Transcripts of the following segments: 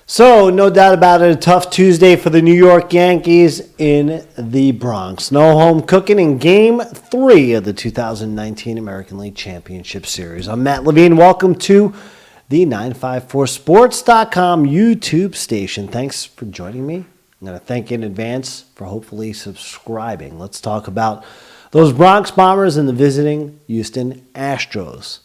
So, no doubt about it, a tough Tuesday for the New York Yankees in the Bronx. No home cooking in Game 3 of the 2019 American League Championship Series. I'm Matt Levine. Welcome to the 954sports.com YouTube station. Thanks for joining me. I'm going to thank you in advance for hopefully subscribing. Let's talk about those Bronx Bombers and the visiting Houston Astros.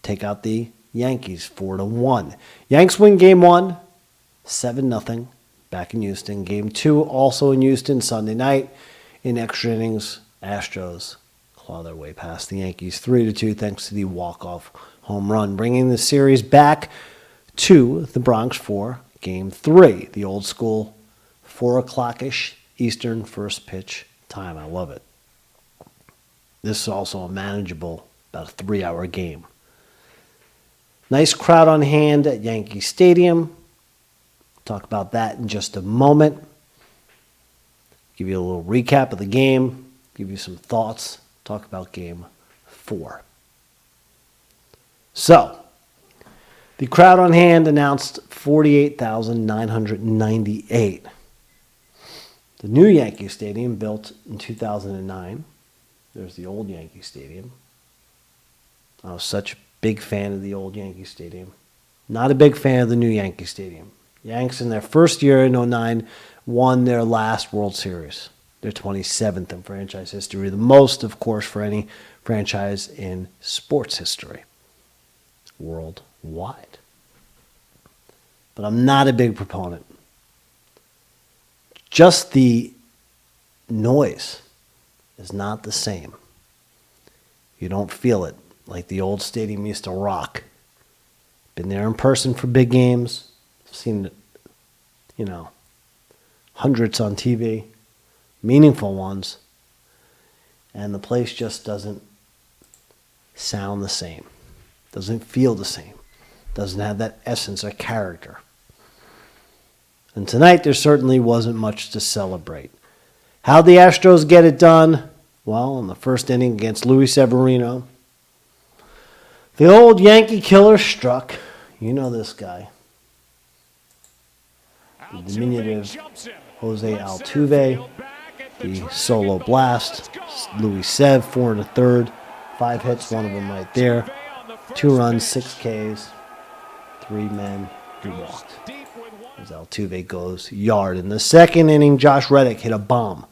Take out the Yankees 4-1. Yanks win Game 1. 7-0 back in Houston. Game 2 also in Houston Sunday night. In extra innings, Astros claw their way past the Yankees 3-2 thanks to the walk-off home run, bringing the series back to the Bronx for Game 3. The old school 4 o'clock-ish Eastern first pitch time. I love it. This is also a manageable, about a 3-hour game. Nice crowd on hand at Yankee Stadium. Talk about that in just a moment. Give you a little recap of the game. Give you some thoughts. Talk about Game 4. So, the crowd on hand announced 48,998. The new Yankee Stadium, built in 2009. There's the old Yankee Stadium. I was such a big fan of the old Yankee Stadium. Not a big fan of the new Yankee Stadium. Yanks in their first year in 2009 won their last World Series, their 27th in franchise history, the most, of course, for any franchise in sports history, worldwide. But I'm not a big proponent. Just the noise is not the same. You don't feel it like the old stadium used to rock. Been there in person for big games. Seen it, hundreds on TV, meaningful ones, and the place just doesn't sound the same, doesn't feel the same, doesn't have that essence or character. And tonight there certainly wasn't much to celebrate. How'd the Astros get it done? Well, in the first inning against Luis Severino, the old Yankee killer struck. You know this guy. The diminutive Jose Altuve, the solo blast. Luis Sev, 4 1/3, 5 hits, one of them right there. 2 runs, 6 Ks, 3 men who walked. As Altuve goes yard. In the second inning, Josh Reddick hit a bomb,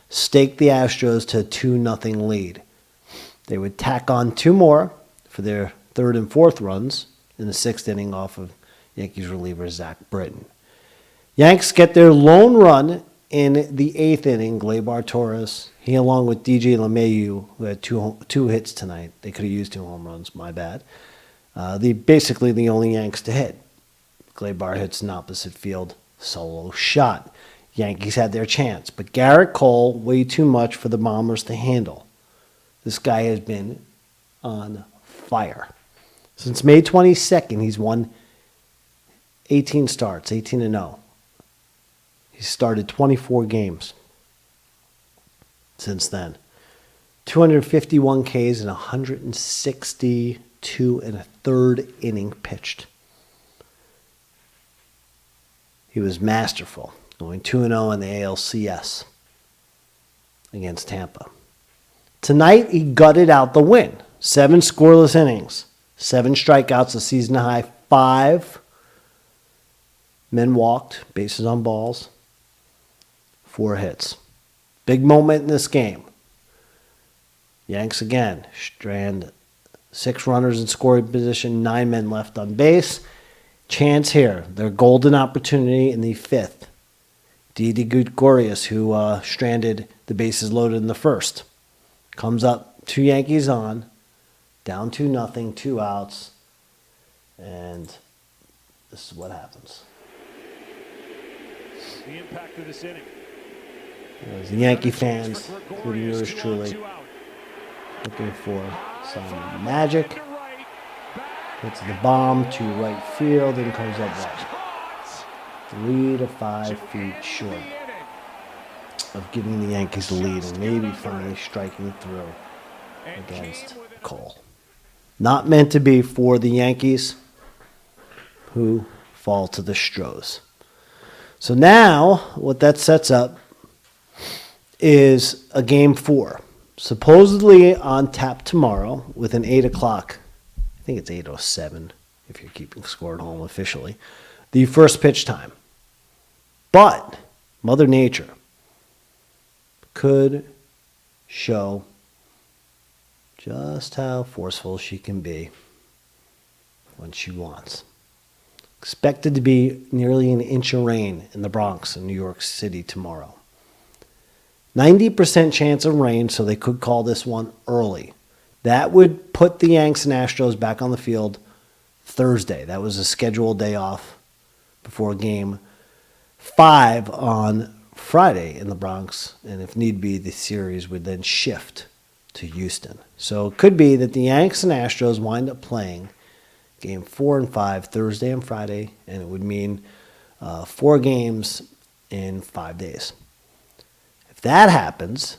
staked the Astros to a 2-0 lead. They would tack on 2 more for their 3rd and 4th runs in the 6th inning off of Yankees reliever Zach Britton. Yanks get their lone run in the 8th inning. Gleyber Torres, he along with DJ LeMahieu, who had two hits tonight. They could have used 2 home runs, my bad. Basically the only Yanks to hit. Gleyber hits an opposite field solo shot. Yankees had their chance, but Garrett Cole, way too much for the Bombers to handle. This guy has been on fire. Since May 22nd, he's won 18 starts, 18-0. He started 24 games since then. 251 Ks and 162 and a third inning pitched. He was masterful, going 2-0 in the ALCS against Tampa. Tonight, he gutted out the win. 7 scoreless innings, 7 strikeouts, a season high, 5 men walked, bases on balls, 4 hits. Big moment in this game. Yanks again strand 6 runners in scoring position, 9 men left on base. Chance here, their golden opportunity in the 5th. Didi Gregorius, who stranded the bases loaded in the 1st. Comes up, 2 Yankees on, down 2-0, 2 outs, and this is what happens. The impact of this inning. As the Yankee fans, including yours truly, looking for some magic. Hits the bomb to right field and comes up right. 3 to 5 feet short of giving the Yankees the lead and maybe finally striking through against Cole. Not meant to be for the Yankees, who fall to the Astros. So now what that sets up is a Game 4, supposedly on tap tomorrow with an 8 o'clock. I think it's 8:07 if you're keeping score at home officially. The first pitch time. But Mother Nature could show just how forceful she can be when she wants. Expected to be nearly an inch of rain in the Bronx in New York City tomorrow. 90% chance of rain, so they could call this one early. That would put the Yanks and Astros back on the field Thursday. That was a scheduled day off before Game 5 on Friday in the Bronx. And if need be, the series would then shift to Houston. So it could be that the Yanks and Astros wind up playing Game 4 and 5 Thursday and Friday, and it would mean 4 games in 5 days. If that happens,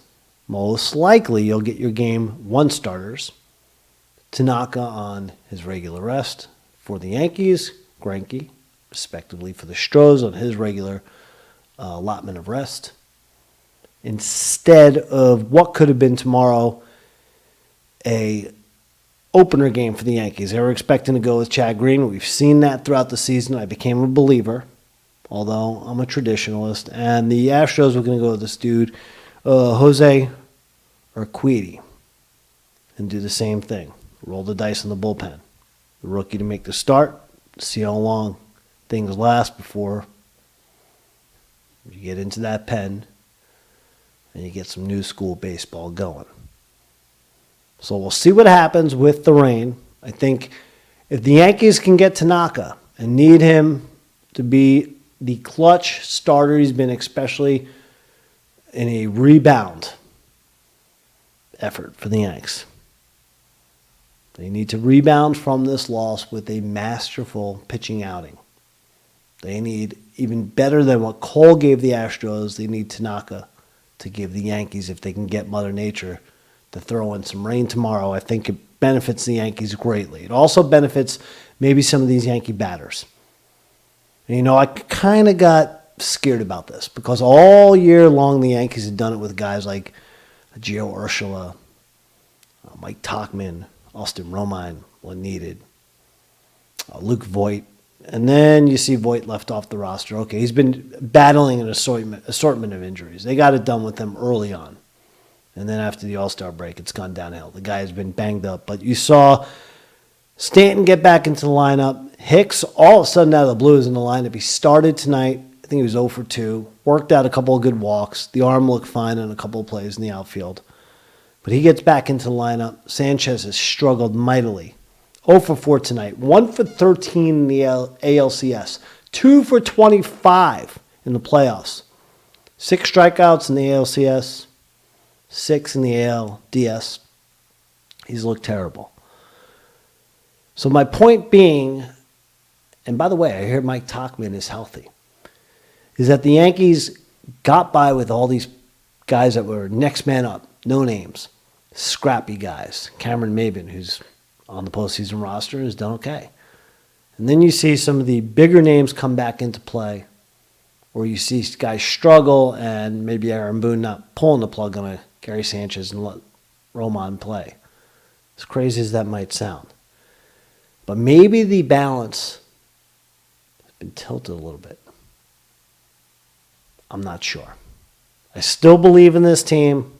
most likely you'll get your Game 1 starters. Tanaka on his regular rest for the Yankees, Greinke, respectively, for the Astros on his regular allotment of rest. Instead of what could have been tomorrow a opener game for the Yankees. They were expecting to go with Chad Green. We've seen that throughout the season. I became a believer, although I'm a traditionalist. And the Astros were going to go with this dude, Jose Urquidy, and do the same thing. Roll the dice in the bullpen. The rookie to make the start, see how long things last before you get into that pen and you get some new school baseball going. So we'll see what happens with the rain. I think if the Yankees can get Tanaka and need him to be the clutch starter he's been, especially in a rebound effort for the Yanks. They need to rebound from this loss with a masterful pitching outing. They need, even better than what Cole gave the Astros, they need Tanaka to give the Yankees if they can get Mother Nature to throw in some rain tomorrow. I think it benefits the Yankees greatly. It also benefits maybe some of these Yankee batters. And, I kind of got scared about this because all year long the Yankees had done it with guys like Gio Urshela, Mike Tauchman, Austin Romine when needed, Luke Voit. And then you see Voit left off the roster. Okay, he's been battling an assortment of injuries. They got it done with him early on. And then after the All-Star break, it's gone downhill. The guy has been banged up. But you saw Stanton get back into the lineup. Hicks, all of a sudden out of the blue, is in the lineup. He started tonight. I think he was 0 for 2. Worked out a couple of good walks. The arm looked fine on a couple of plays in the outfield. But he gets back into the lineup. Sanchez has struggled mightily. 0 for 4 tonight. 1 for 13 in the ALCS. 2 for 25 in the playoffs. 6 strikeouts in the ALCS. 6 in the ALDS. He's looked terrible. So my point being, and by the way, I hear Mike Tauchman is healthy, is that the Yankees got by with all these guys that were next man up, no names, scrappy guys. Cameron Maybin, who's on the postseason roster, has done okay. And then you see some of the bigger names come back into play, or you see guys struggle, and maybe Aaron Boone not pulling the plug on a Gary Sanchez and let Roman play. As crazy as that might sound. But maybe the balance has been tilted a little bit. I'm not sure. I still believe in this team.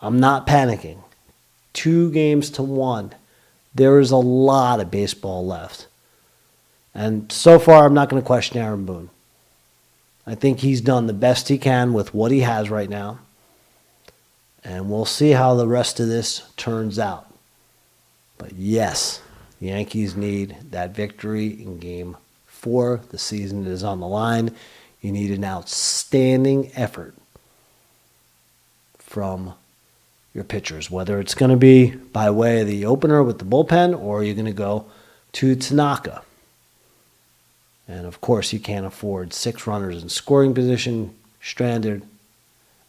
I'm not panicking. 2 games to 1. There is a lot of baseball left. And so far, I'm not going to question Aaron Boone. I think he's done the best he can with what he has right now. And we'll see how the rest of this turns out. But yes, the Yankees need that victory in Game 4. The season is on the line. You need an outstanding effort from your pitchers, whether it's going to be by way of the opener with the bullpen or you're going to go to Tanaka. And, of course, you can't afford 6 runners in scoring position, stranded,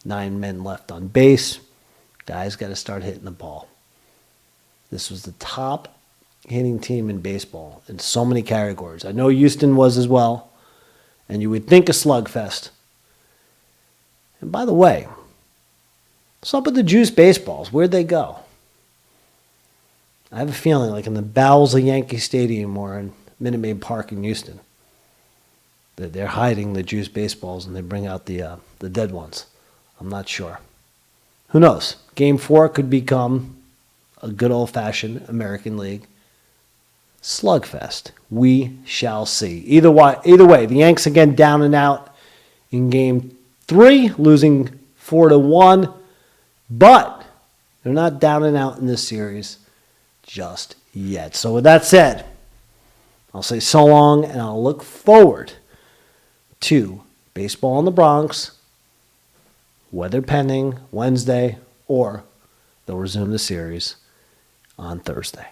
9 men left on base. Guys got to start hitting the ball. This was the top hitting team in baseball in so many categories. I know Houston was as well, and you would think a slugfest. And by the way, what's up with the juice baseballs? Where'd they go? I have a feeling like in the bowels of Yankee Stadium or in Minute Maid Park in Houston, that they're hiding the juice baseballs and they bring out the dead ones. I'm not sure. Who knows? Game 4 could become a good old-fashioned American League slugfest. We shall see. Either way, the Yanks again down and out in Game 3, losing 4-1, but they're not down and out in this series just yet. So with that said, I'll say so long, and I'll look forward to baseball in the Bronx, weather pending, Wednesday, or they'll resume the series on Thursday.